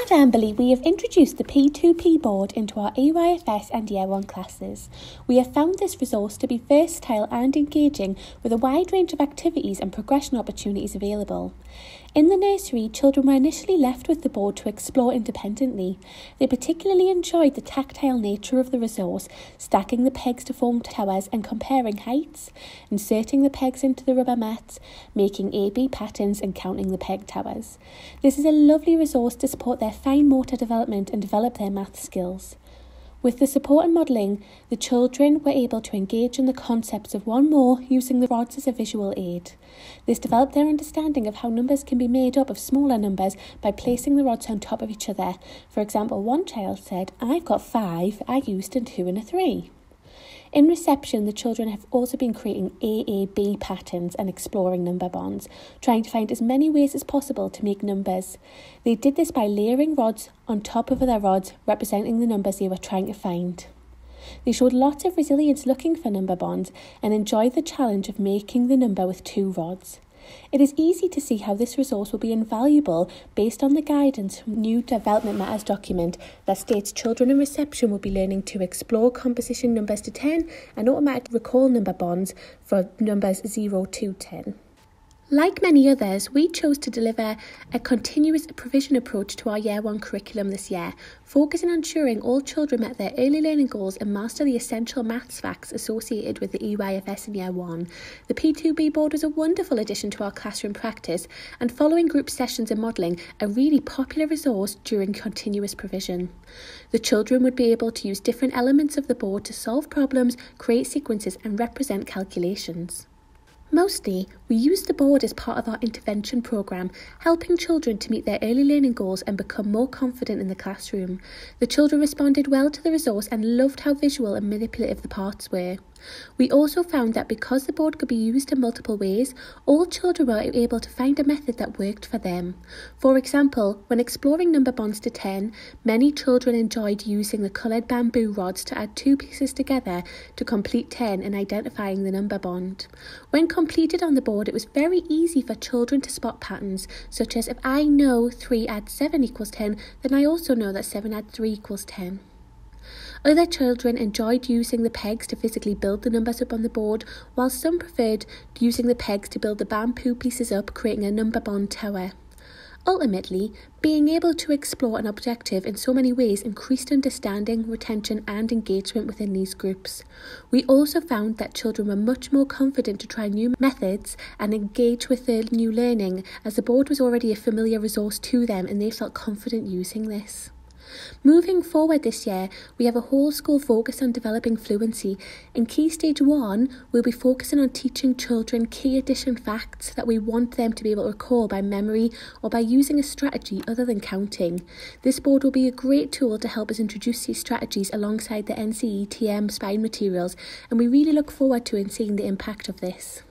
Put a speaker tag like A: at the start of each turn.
A: At Amberley, we have introduced the P2P board into our EYFS and Year 1 classes. We have found this resource to be versatile and engaging, with a wide range of activities and progression opportunities available. In the nursery, children were initially left with the board to explore independently. They particularly enjoyed the tactile nature of the resource, stacking the pegs to form towers and comparing heights, inserting the pegs into the rubber mats, making A-B patterns and counting the peg towers. This is a lovely resource to support their fine motor development and develop their math skills. With the support and modelling, the children were able to engage in the concepts of one more using the rods as a visual aid. This developed their understanding of how numbers can be made up of smaller numbers by placing the rods on top of each other. For example, one child said, "I've got 5, I used a 2 and a 3. In reception, the children have also been creating AAB patterns and exploring number bonds, trying to find as many ways as possible to make numbers. They did this by layering rods on top of other rods, representing the numbers they were trying to find. They showed lots of resilience looking for number bonds and enjoyed the challenge of making the number with 2 rods. It is easy to see how this resource will be invaluable based on the guidance from New Development Matters document that states children in reception will be learning to explore composition numbers to 10 and automatic recall number bonds for numbers 0 to 10. Like many others, we chose to deliver a continuous provision approach to our Year 1 curriculum this year, focusing on ensuring all children met their early learning goals and master the essential maths facts associated with the EYFS in Year 1. The P2B board was a wonderful addition to our classroom practice, and following group sessions and modelling, a really popular resource during continuous provision. The children would be able to use different elements of the board to solve problems, create sequences and represent calculations. Mostly, we used the board as part of our intervention programme, helping children to meet their early learning goals and become more confident in the classroom. The children responded well to the resource and loved how visual and manipulative the parts were. We also found that because the board could be used in multiple ways, all children were able to find a method that worked for them. For example, when exploring number bonds to 10, many children enjoyed using the coloured bamboo rods to add 2 pieces together to complete 10 and identifying the number bond. When completed on the board, it was very easy for children to spot patterns, such as if I know 3 adds 7 equals 10, then I also know that 7 adds 3 equals 10. Other children enjoyed using the pegs to physically build the numbers up on the board, while some preferred using the pegs to build the bamboo pieces up, creating a number bond tower. Ultimately, being able to explore an objective in so many ways increased understanding, retention and engagement within these groups. We also found that children were much more confident to try new methods and engage with the new learning, as the board was already a familiar resource to them and they felt confident using this. Moving forward this year, we have a whole school focus on developing fluency. In Key Stage 1, we'll be focusing on teaching children key addition facts that we want them to be able to recall by memory or by using a strategy other than counting. This board will be a great tool to help us introduce these strategies alongside the NCE TM spine materials, and we really look forward to seeing the impact of this.